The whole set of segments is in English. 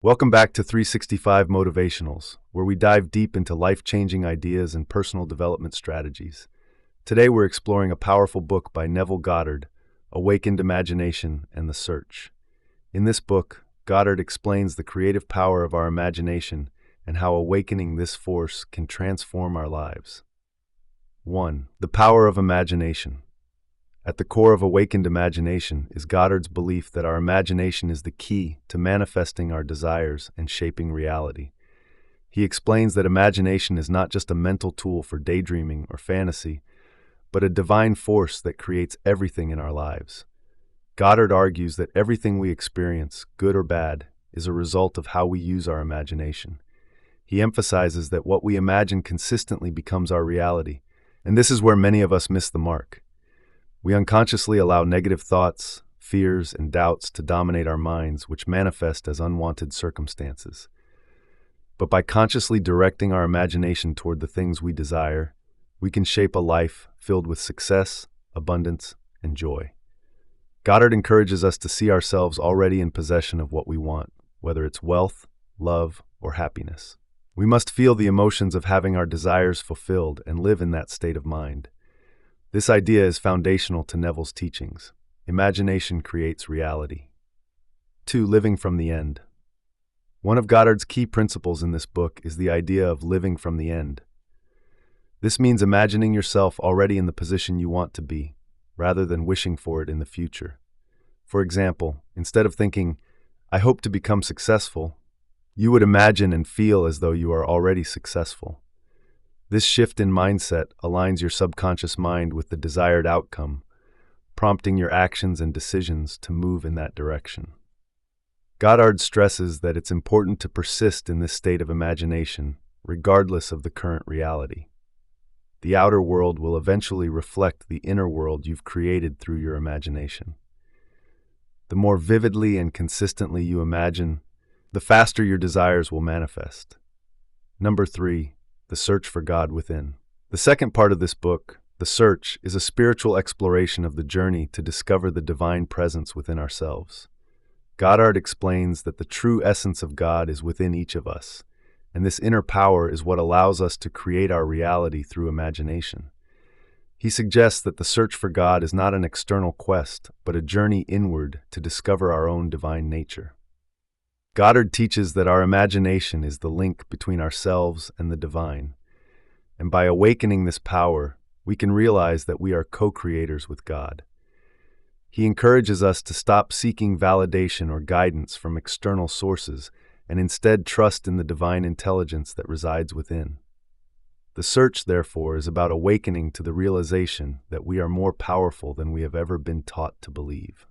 Welcome back to 365 Motivationals, where we dive deep into life-changing ideas and personal development strategies. Today we're exploring a powerful book by Neville Goddard, Awakened Imagination and the Search. In this book, Goddard explains the creative power of our imagination and how awakening this force can transform our lives. 1. The power of imagination. At the core of awakened imagination is Goddard's belief that our imagination is the key to manifesting our desires and shaping reality. He explains that imagination is not just a mental tool for daydreaming or fantasy, but a divine force that creates everything in our lives. Goddard argues that everything we experience, good or bad, is a result of how we use our imagination. He emphasizes that what we imagine consistently becomes our reality, and this is where many of us miss the mark. We unconsciously allow negative thoughts, fears, and doubts to dominate our minds, which manifest as unwanted circumstances. But by consciously directing our imagination toward the things we desire, we can shape a life filled with success, abundance, and joy. Goddard encourages us to see ourselves already in possession of what we want, whether it's wealth, love, or happiness. We must feel the emotions of having our desires fulfilled and live in that state of mind. This idea is foundational to Neville's teachings. Imagination creates reality. 2. Living from the end. One of Goddard's key principles in this book is the idea of living from the end. This means imagining yourself already in the position you want to be, rather than wishing for it in the future. For example, instead of thinking, "I hope to become successful," you would imagine and feel as though you are already successful. This shift in mindset aligns your subconscious mind with the desired outcome, prompting your actions and decisions to move in that direction. Goddard stresses that it's important to persist in this state of imagination, regardless of the current reality. The outer world will eventually reflect the inner world you've created through your imagination. The more vividly and consistently you imagine, the faster your desires will manifest. 3. The search for God within. The second part of this book, The Search, is a spiritual exploration of the journey to discover the divine presence within ourselves. Goddard explains that the true essence of God is within each of us, and this inner power is what allows us to create our reality through imagination. He suggests that the search for God is not an external quest, but a journey inward to discover our own divine nature. Goddard teaches that our imagination is the link between ourselves and the divine, and by awakening this power, we can realize that we are co-creators with God. He encourages us to stop seeking validation or guidance from external sources and instead trust in the divine intelligence that resides within. The search, therefore, is about awakening to the realization that we are more powerful than we have ever been taught to believe.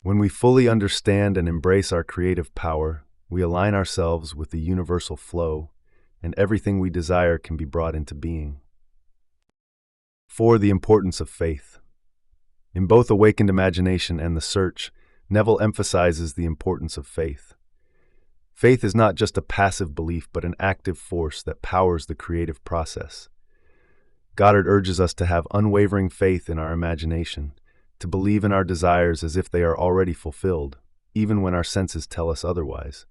When we fully understand and embrace our creative power, we align ourselves with the universal flow, and everything we desire can be brought into being. 4. The importance of faith. In both Awakened Imagination and The Search, Neville emphasizes the importance of faith. Faith is not just a passive belief, but an active force that powers the creative process. Goddard urges us to have unwavering faith in our imagination, to believe in our desires as if they are already fulfilled, even when our senses tell us otherwise.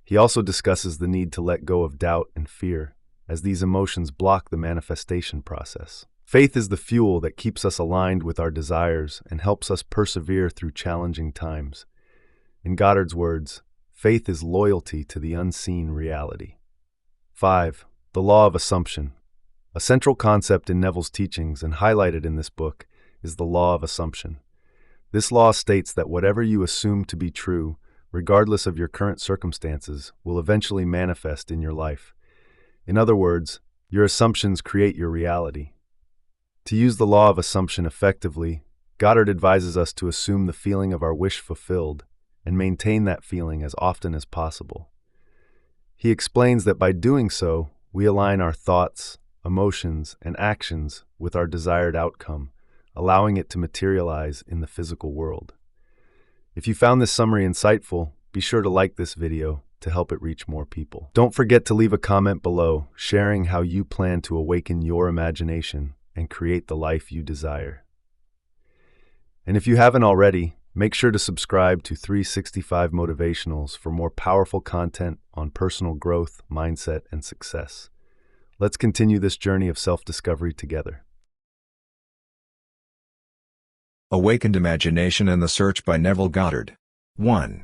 He also discusses the need to let go of doubt and fear, as these emotions block the manifestation process. Faith is the fuel that keeps us aligned with our desires and helps us persevere through challenging times. In Goddard's words, faith is loyalty to the unseen reality. 5. The law of assumption. A central concept in Neville's teachings and highlighted in this book is the law of assumption. This law states that whatever you assume to be true, regardless of your current circumstances, will eventually manifest in your life. In other words, your assumptions create your reality. To use the law of assumption effectively, Goddard advises us to assume the feeling of our wish fulfilled and maintain that feeling as often as possible. He explains that by doing so, we align our thoughts, emotions, and actions with our desired outcome, allowing it to materialize in the physical world. If you found this summary insightful, be sure to like this video to help it reach more people. Don't forget to leave a comment below, sharing how you plan to awaken your imagination and create the life you desire. And if you haven't already, Make sure to subscribe to 365 Motivationals for more powerful content on personal growth, mindset, and success. Let's continue this journey of self-discovery together. Awakened Imagination and the Search by Neville Goddard. 1.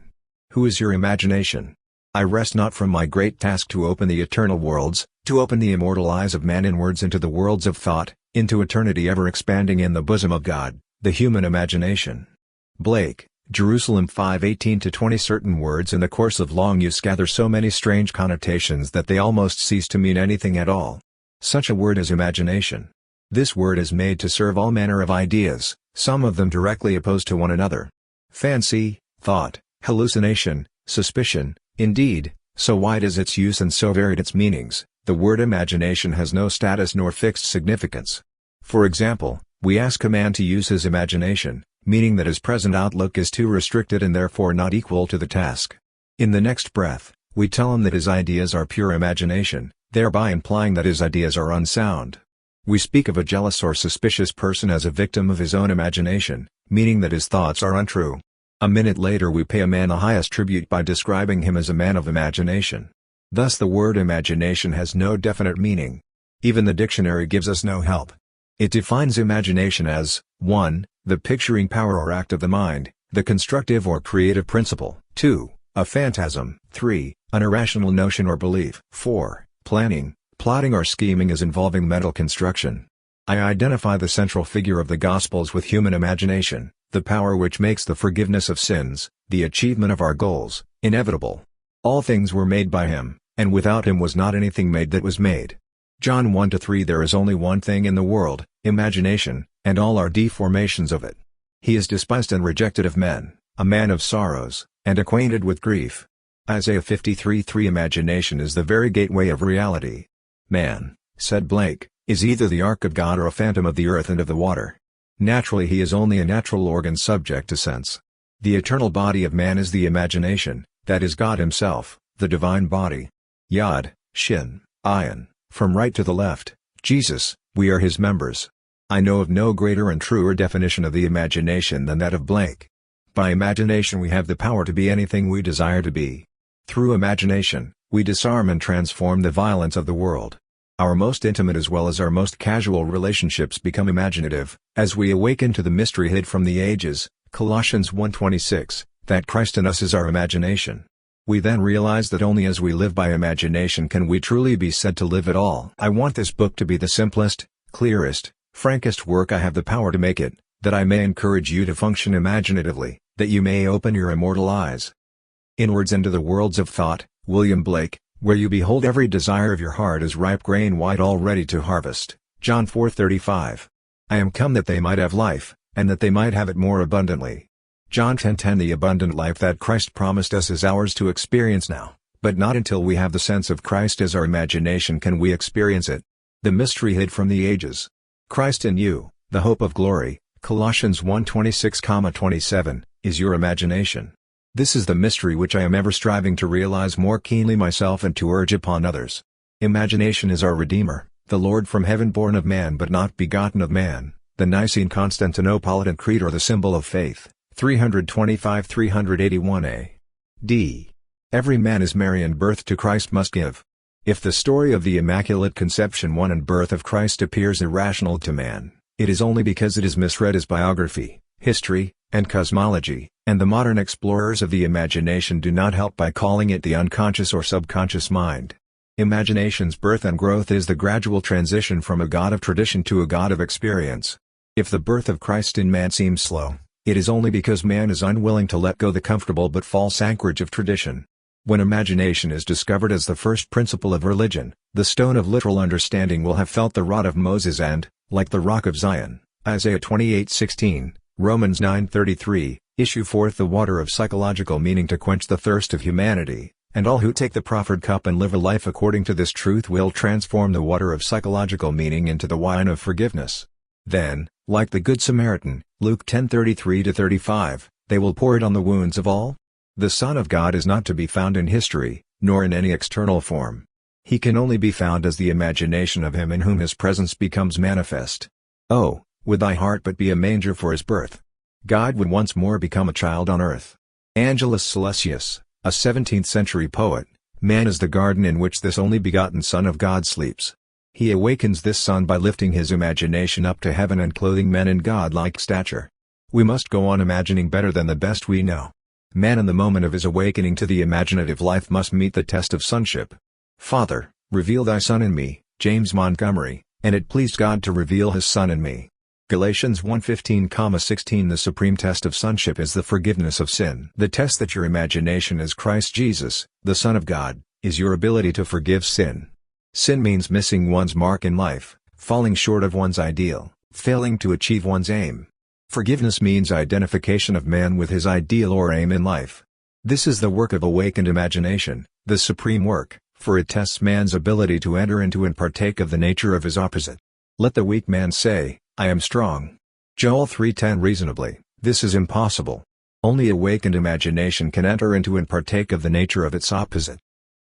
Who is your imagination? I rest not from my great task to open the eternal worlds, to open the immortal eyes of man inwards into the worlds of thought, into eternity ever expanding in the bosom of God, the human imagination. Blake, Jerusalem 5:18-20. Certain words in the course of long use gather so many strange connotations that they almost cease to mean anything at all. Such a word is imagination. This word is made to serve all manner of ideas, some of them directly opposed to one another. Fancy, thought, hallucination, suspicion, indeed, so wide is its use and so varied its meanings, the word imagination has no status nor fixed significance. For example, we ask a man to use his imagination, meaning that his present outlook is too restricted and therefore not equal to the task. In the next breath, we tell him that his ideas are pure imagination, thereby implying that his ideas are unsound. We speak of a jealous or suspicious person as a victim of his own imagination, meaning that his thoughts are untrue. A minute later we pay a man the highest tribute by describing him as a man of imagination. Thus the word imagination has no definite meaning. Even the dictionary gives us no help. It defines imagination as 1. The picturing power or act of the mind, the constructive or creative principle. 2. A phantasm. 3. An irrational notion or belief. 4. Planning, plotting or scheming as involving mental construction. I identify the central figure of the Gospels with human imagination, the power which makes the forgiveness of sins, the achievement of our goals, inevitable. All things were made by him, and without him was not anything made that was made. John 1-3. There is only one thing in the world, imagination, and all are deformations of it. He is despised and rejected of men, a man of sorrows, and acquainted with grief. Isaiah 53:3. Imagination is the very gateway of reality. Man, said Blake, is either the ark of God or a phantom of the earth and of the water. Naturally he is only a natural organ subject to sense. The eternal body of man is the imagination, that is God himself, the divine body. Yod, Shin, Ayin, from right to the left, Jesus, we are his members. I know of no greater and truer definition of the imagination than that of Blake. By imagination we have the power to be anything we desire to be. Through imagination, we disarm and transform the violence of the world. Our most intimate as well as our most casual relationships become imaginative, as we awaken to the mystery hid from the ages, Colossians 1:26, that Christ in us is our imagination. We then realize that only as we live by imagination can we truly be said to live at all. I want this book to be the simplest, clearest, frankest work I have the power to make it, that I may encourage you to function imaginatively, that you may open your immortal eyes inwards into the worlds of thought. William Blake, where you behold every desire of your heart as ripe grain white all ready to harvest. John 4:35. I am come that they might have life, and that they might have it more abundantly. John 10:10. The abundant life that Christ promised us is ours to experience now, but not until we have the sense of Christ as our imagination can we experience it. The mystery hid from the ages. Christ in you, the hope of glory, Colossians 1:26-27, is your imagination. This is the mystery which I am ever striving to realize more keenly myself and to urge upon others. Imagination is our Redeemer, the Lord from heaven born of man but not begotten of man. The Nicene Constantinopolitan Creed or the symbol of faith, 325-381a. D. Every man is Mary and birth to Christ must give. If the story of the Immaculate Conception and birth of Christ appears irrational to man, it is only because it is misread as biography, history, and cosmology, and the modern explorers of the imagination do not help by calling it the unconscious or subconscious mind. Imagination's birth and growth is the gradual transition from a God of tradition to a God of experience. If the birth of Christ in man seems slow, it is only because man is unwilling to let go the comfortable but false anchorage of tradition. When imagination is discovered as the first principle of religion, the stone of literal understanding will have felt the rod of Moses and, like the rock of Zion, Isaiah 28:16, Romans 9:33, issue forth the water of psychological meaning to quench the thirst of humanity, and all who take the proffered cup and live a life according to this truth will transform the water of psychological meaning into the wine of forgiveness. Then, like the Good Samaritan, Luke 10:33-35, they will pour it on the wounds of all. The Son of God is not to be found in history, nor in any external form. He can only be found as the imagination of him in whom his presence becomes manifest. Oh, would thy heart but be a manger for his birth! God would once more become a child on earth. Angelus Silesius, a 17th-century poet: man is the garden in which this only begotten Son of God sleeps. He awakens this Son by lifting his imagination up to heaven and clothing men in God-like stature. We must go on imagining better than the best we know. Man in the moment of his awakening to the imaginative life must meet the test of sonship. Father, reveal thy Son in me, James Montgomery, and it pleased God to reveal his Son in me. Galatians 1:15-16. The supreme test of sonship is the forgiveness of sin. The test that your imagination is Christ Jesus, the Son of God, is your ability to forgive sin. Sin means missing one's mark in life, falling short of one's ideal, failing to achieve one's aim. Forgiveness means identification of man with his ideal or aim in life. This is the work of awakened imagination, the supreme work, for it tests man's ability to enter into and partake of the nature of his opposite. Let the weak man say, I am strong. Joel 3:10. Reasonably, this is impossible. Only awakened imagination can enter into and partake of the nature of its opposite.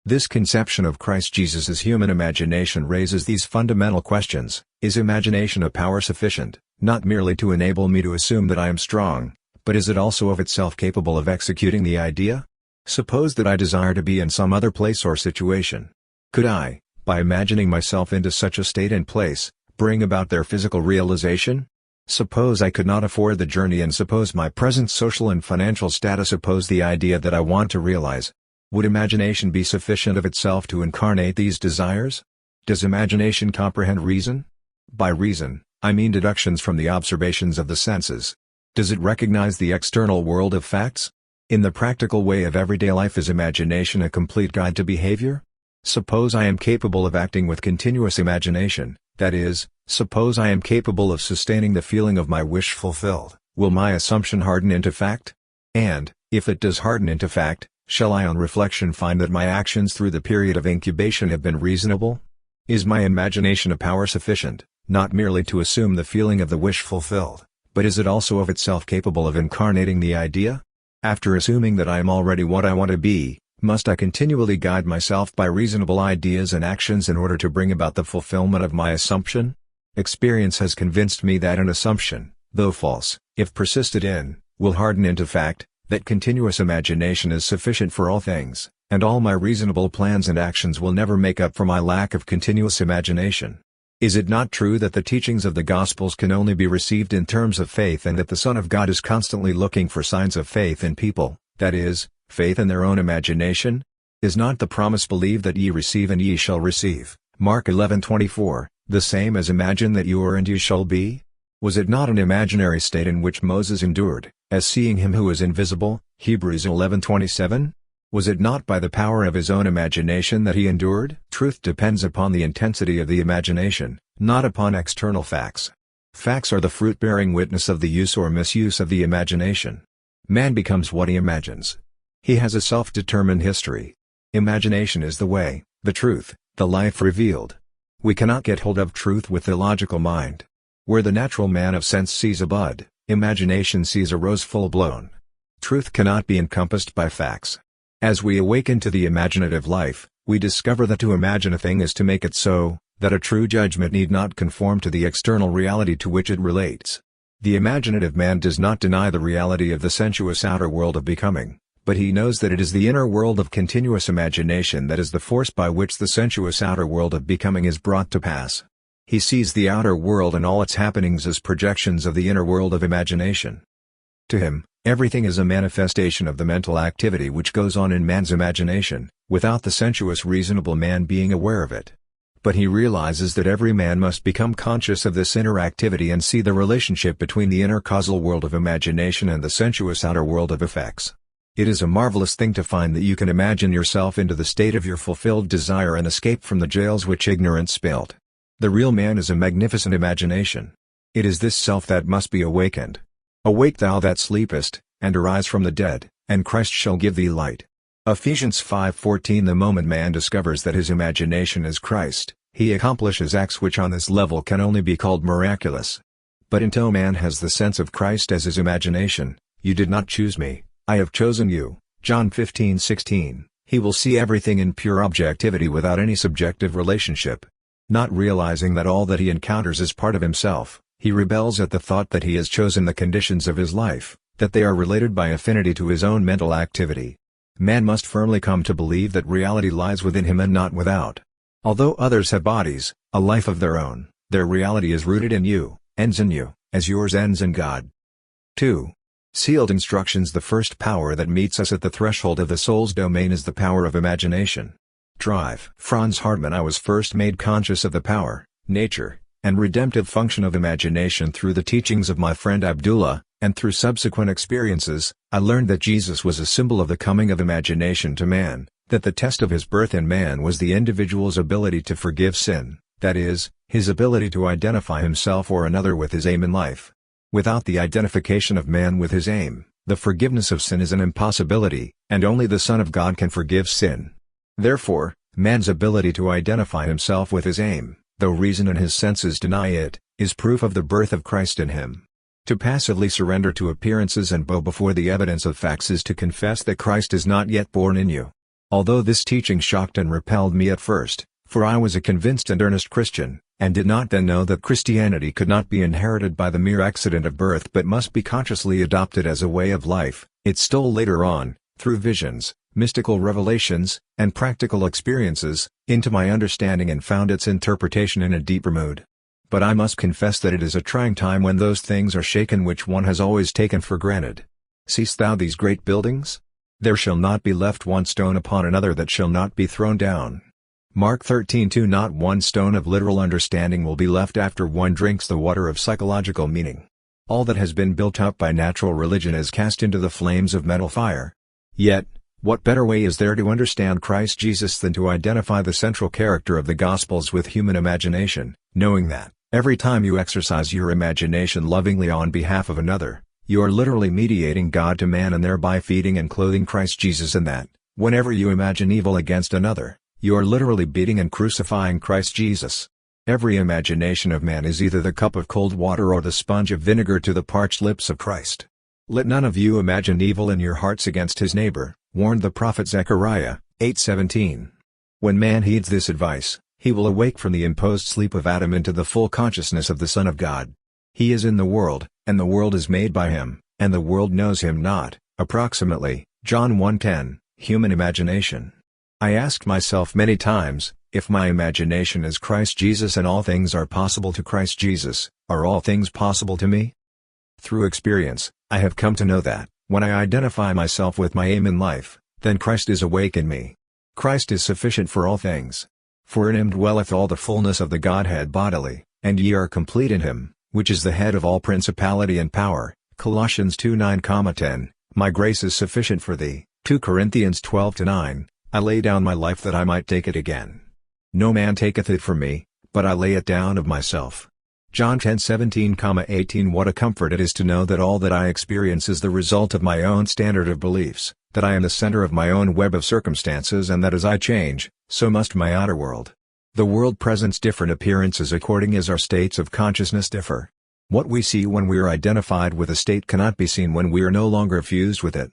This conception of Christ Jesus' human imagination raises these fundamental questions. Is imagination a power sufficient, not merely to enable me to assume that I am strong, but is it also of itself capable of executing the idea? Suppose that I desire to be in some other place or situation. Could I, by imagining myself into such a state and place, bring about their physical realization? Suppose I could not afford the journey, and suppose my present social and financial status oppose the idea that I want to realize. Would imagination be sufficient of itself to incarnate these desires? Does imagination comprehend reason? By reason, I mean deductions from the observations of the senses. Does it recognize the external world of facts? In the practical way of everyday life, is imagination a complete guide to behavior? Suppose I am capable of acting with continuous imagination, that is, suppose I am capable of sustaining the feeling of my wish fulfilled, will my assumption harden into fact? And, if it does harden into fact, shall I on reflection find that my actions through the period of incubation have been reasonable? Is my imagination a power sufficient, not merely to assume the feeling of the wish fulfilled, but is it also of itself capable of incarnating the idea? After assuming that I am already what I want to be, must I continually guide myself by reasonable ideas and actions in order to bring about the fulfillment of my assumption? Experience has convinced me that an assumption, though false, if persisted in, will harden into fact, that continuous imagination is sufficient for all things, and all my reasonable plans and actions will never make up for my lack of continuous imagination. Is it not true that the teachings of the Gospels can only be received in terms of faith, and that the Son of God is constantly looking for signs of faith in people, that is, faith in their own imagination? Is not the promise, believe that ye receive and ye shall receive, Mark 11:24, the same as imagine that you are and you shall be? Was it not an imaginary state in which Moses endured, as seeing him who is invisible, Hebrews 11:27? Was it not by the power of his own imagination that he endured? Truth depends upon the intensity of the imagination, not upon external facts. Facts are the fruit-bearing witness of the use or misuse of the imagination. Man becomes what he imagines. He has a self-determined history. Imagination is the way, the truth, the life revealed. We cannot get hold of truth with the logical mind. Where the natural man of sense sees a bud, imagination sees a rose full-blown. Truth cannot be encompassed by facts. As we awaken to the imaginative life, we discover that to imagine a thing is to make it so, that a true judgment need not conform to the external reality to which it relates. The imaginative man does not deny the reality of the sensuous outer world of becoming, but he knows that it is the inner world of continuous imagination that is the force by which the sensuous outer world of becoming is brought to pass. He sees the outer world and all its happenings as projections of the inner world of imagination. To him, everything is a manifestation of the mental activity which goes on in man's imagination, without the sensuous reasonable man being aware of it. But he realizes that every man must become conscious of this inner activity and see the relationship between the inner causal world of imagination and the sensuous outer world of effects. It is a marvelous thing to find that you can imagine yourself into the state of your fulfilled desire and escape from the jails which ignorance built. The real man is a magnificent imagination. It is this self that must be awakened. Awake thou that sleepest, and arise from the dead, and Christ shall give thee light. Ephesians 5:14. The moment man discovers that his imagination is Christ, he accomplishes acts which on this level can only be called miraculous. But until man has the sense of Christ as his imagination, you did not choose me, I have chosen you, John 15:16, he will see everything in pure objectivity without any subjective relationship. Not realizing that all that he encounters is part of himself, He rebels at the thought that he has chosen the conditions of his life, that they are related by affinity to his own mental activity. Man must firmly come to believe that reality lies within him and not without. Although others have bodies, a life of their own, their reality is rooted in you, ends in you, as yours ends in God. 2. Sealed instructions. The first power that meets us at the threshold of the soul's domain is the power of imagination. Drive. Franz Hartmann. I was first made conscious of the power, nature, and redemptive function of imagination through the teachings of my friend Abdullah, and through subsequent experiences, I learned that Jesus was a symbol of the coming of imagination to man, that the test of his birth in man was the individual's ability to forgive sin, that is, his ability to identify himself or another with his aim in life. Without the identification of man with his aim, the forgiveness of sin is an impossibility, and only the Son of God can forgive sin. Therefore, man's ability to identify himself with his aim, though reason and his senses deny it, is proof of the birth of Christ in him. To passively surrender to appearances and bow before the evidence of facts is to confess that Christ is not yet born in you. Although this teaching shocked and repelled me at first, for I was a convinced and earnest Christian, and did not then know that Christianity could not be inherited by the mere accident of birth but must be consciously adopted as a way of life, it stole later on, through visions, mystical revelations, and practical experiences, into my understanding and found its interpretation in a deeper mood. But I must confess that it is a trying time when those things are shaken which one has always taken for granted. Seest thou these great buildings? There shall not be left one stone upon another that shall not be thrown down. Mark 13:2. Not one stone of literal understanding will be left after one drinks the water of psychological meaning. All that has been built up by natural religion is cast into the flames of mental fire. Yet, what better way is there to understand Christ Jesus than to identify the central character of the Gospels with human imagination, knowing that, every time you exercise your imagination lovingly on behalf of another, you are literally mediating God to man and thereby feeding and clothing Christ Jesus, and that, whenever you imagine evil against another, you are literally beating and crucifying Christ Jesus. Every imagination of man is either the cup of cold water or the sponge of vinegar to the parched lips of Christ. Let none of you imagine evil in your hearts against his neighbor, warned the prophet Zechariah, 8:17. When man heeds this advice, he will awake from the imposed sleep of Adam into the full consciousness of the Son of God. He is in the world, and the world is made by him, and the world knows him not. Approximately, John 1:10, Human imagination. I asked myself many times, if my imagination is Christ Jesus and all things are possible to Christ Jesus, are all things possible to me? Through experience, I have come to know that, when I identify myself with my aim in life, then Christ is awake in me. Christ is sufficient for all things. For in him dwelleth all the fullness of the Godhead bodily, and ye are complete in him, which is the head of all principality and power. Colossians 2:9-10, My grace is sufficient for thee. 2 Corinthians 12:9, I lay down my life that I might take it again. No man taketh it from me, but I lay it down of myself. John 10:17-18 What a comfort it is to know that all that I experience is the result of my own standard of beliefs, that I am the center of my own web of circumstances, and that as I change, so must my outer world. The world presents different appearances according as our states of consciousness differ. What we see when we are identified with a state cannot be seen when we are no longer fused with it.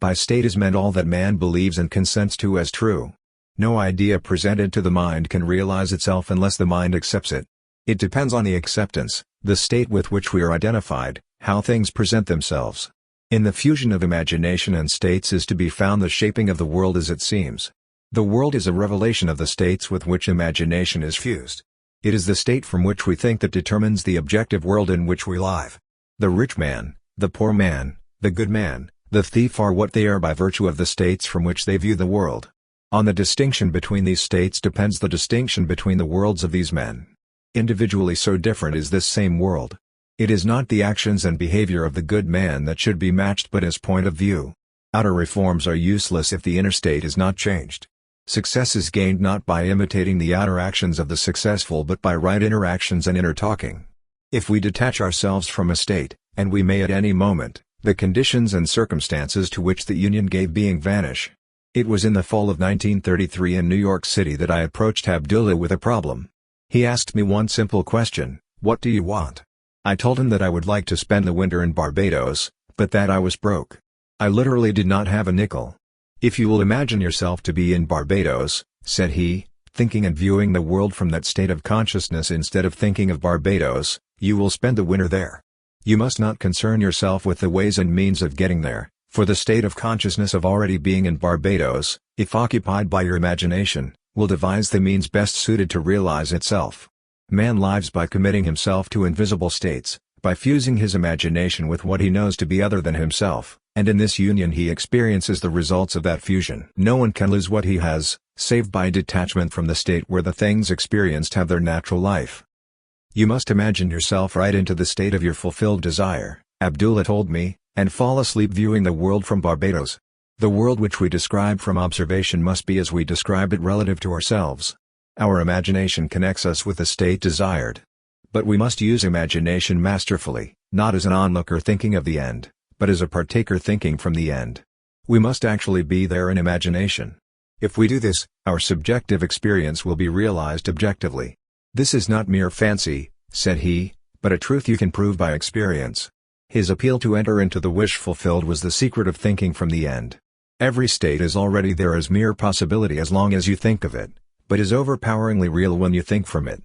By state is meant all that man believes and consents to as true. No idea presented to the mind can realize itself unless the mind accepts it. It depends on the acceptance, the state with which we are identified, how things present themselves. In the fusion of imagination and states is to be found the shaping of the world as it seems. The world is a revelation of the states with which imagination is fused. It is the state from which we think that determines the objective world in which we live. The rich man, the poor man, the good man, the thief are what they are by virtue of the states from which they view the world. On the distinction between these states depends the distinction between the worlds of these men. Individually so different is this same world. It is not the actions and behavior of the good man that should be matched but his point of view. Outer reforms are useless if the inner state is not changed. Success is gained not by imitating the outer actions of the successful but by right inner actions and inner talking. If we detach ourselves from a state, and we may at any moment, the conditions and circumstances to which the union gave being vanish. It was in the fall of 1933 in New York City that I approached Abdullah with a problem. He asked me one simple question, "What do you want?" I told him that I would like to spend the winter in Barbados, but that I was broke. I literally did not have a nickel. "If you will imagine yourself to be in Barbados," said he, thinking and viewing the world from that state of consciousness instead of thinking of Barbados, You will spend the winter there. You must not concern yourself with the ways and means of getting there, for the state of consciousness of already being in Barbados, if occupied by your imagination, will devise the means best suited to realize itself. Man lives by committing himself to invisible states, by fusing his imagination with what he knows to be other than himself, and in this union he experiences the results of that fusion. No one can lose what he has, save by detachment from the state where the things experienced have their natural life. You must imagine yourself right into the state of your fulfilled desire, Abdullah told me, and fall asleep viewing the world from Barbados. The world which we describe from observation must be as we describe it relative to ourselves. Our imagination connects us with the state desired. But we must use imagination masterfully, not as an onlooker thinking of the end, but as a partaker thinking from the end. We must actually be there in imagination. If we do this, our subjective experience will be realized objectively. This is not mere fancy, said he, but a truth you can prove by experience. His appeal to enter into the wish fulfilled was the secret of thinking from the end. Every state is already there as mere possibility as long as you think of it, but is overpoweringly real when you think from it.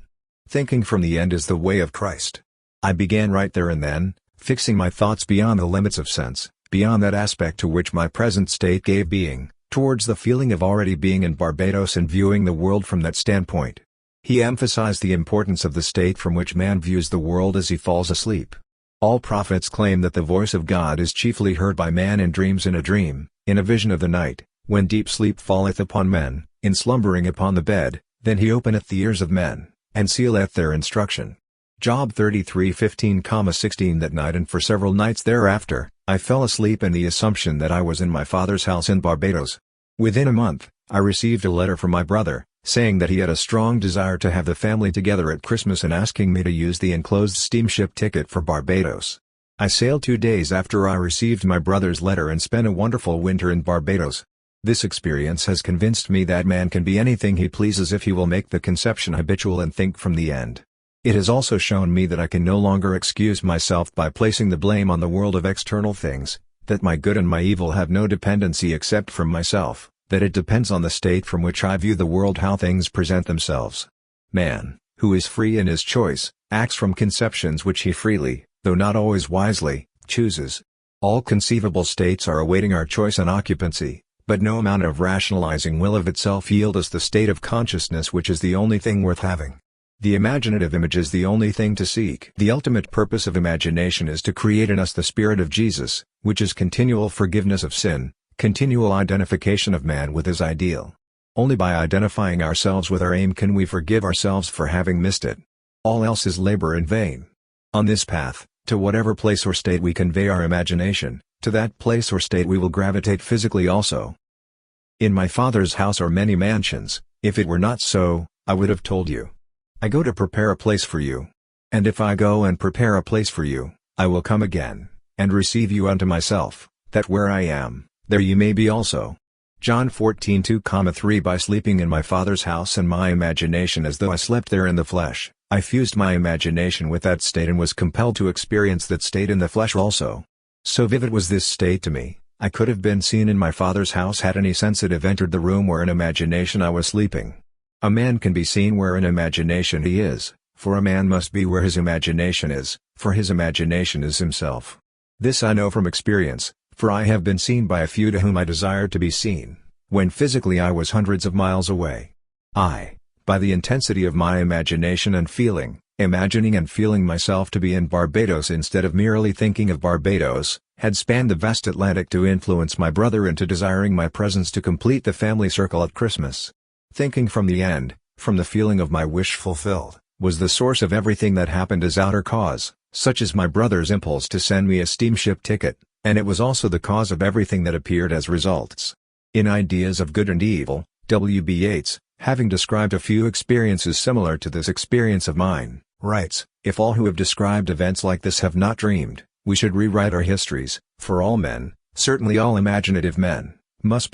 Thinking from the end is the way of Christ. I began right there and then, fixing my thoughts beyond the limits of sense, beyond that aspect to which my present state gave being, towards the feeling of already being in Barbados and viewing the world from that standpoint. He emphasized the importance of the state from which man views the world as he falls asleep. All prophets claim that the voice of God is chiefly heard by man in dreams, in a dream, in a vision of the night, when deep sleep falleth upon men, in slumbering upon the bed, then he openeth the ears of men, and sealeth their instruction. Job 33:15-16. That night and for several nights thereafter, I fell asleep in the assumption that I was in my father's house in Barbados. Within a month, I received a letter from my brother, saying that he had a strong desire to have the family together at Christmas and asking me to use the enclosed steamship ticket for Barbados. I sailed 2 days after I received my brother's letter and spent a wonderful winter in Barbados. This experience has convinced me that man can be anything he pleases if he will make the conception habitual and think from the end. It has also shown me that I can no longer excuse myself by placing the blame on the world of external things, that my good and my evil have no dependency except from myself, that it depends on the state from which I view the world how things present themselves. Man, who is free in his choice, acts from conceptions which he freely, though not always wisely, chooses. All conceivable states are awaiting our choice and occupancy, but no amount of rationalizing will of itself yield us the state of consciousness which is the only thing worth having. The imaginative image is the only thing to seek. The ultimate purpose of imagination is to create in us the spirit of Jesus, which is continual forgiveness of sin, continual identification of man with his ideal. Only by identifying ourselves with our aim can we forgive ourselves for having missed it. All else is labor in vain. On this path, to whatever place or state we convey our imagination, to that place or state we will gravitate physically also. In my father's house are many mansions. If it were not so, I would have told you. I go to prepare a place for you. And if I go and prepare a place for you, I will come again, and receive you unto myself, that where I am, there ye may be also. John 14:2-3. By sleeping in my father's house and my imagination as though I slept there in the flesh, I fused my imagination with that state and was compelled to experience that state in the flesh also. So vivid was this state to me, I could have been seen in my father's house had any sensitive entered the room where in imagination I was sleeping. A man can be seen where in imagination he is, for a man must be where his imagination is, for his imagination is himself. This I know from experience, for I have been seen by a few to whom I desired to be seen, when physically I was hundreds of miles away. I, by the intensity of my imagination and feeling, imagining and feeling myself to be in Barbados instead of merely thinking of Barbados, had spanned the vast Atlantic to influence my brother into desiring my presence to complete the family circle at Christmas. Thinking from the end, from the feeling of my wish fulfilled, was the source of everything that happened as outer cause, such as my brother's impulse to send me a steamship ticket, and it was also the cause of everything that appeared as results. In Ideas of Good and Evil, W.B. Yeats, having described a few experiences similar to this experience of mine, writes, "If all who have described events like this have not dreamed, we should rewrite our histories, for all men, certainly all imaginative men, must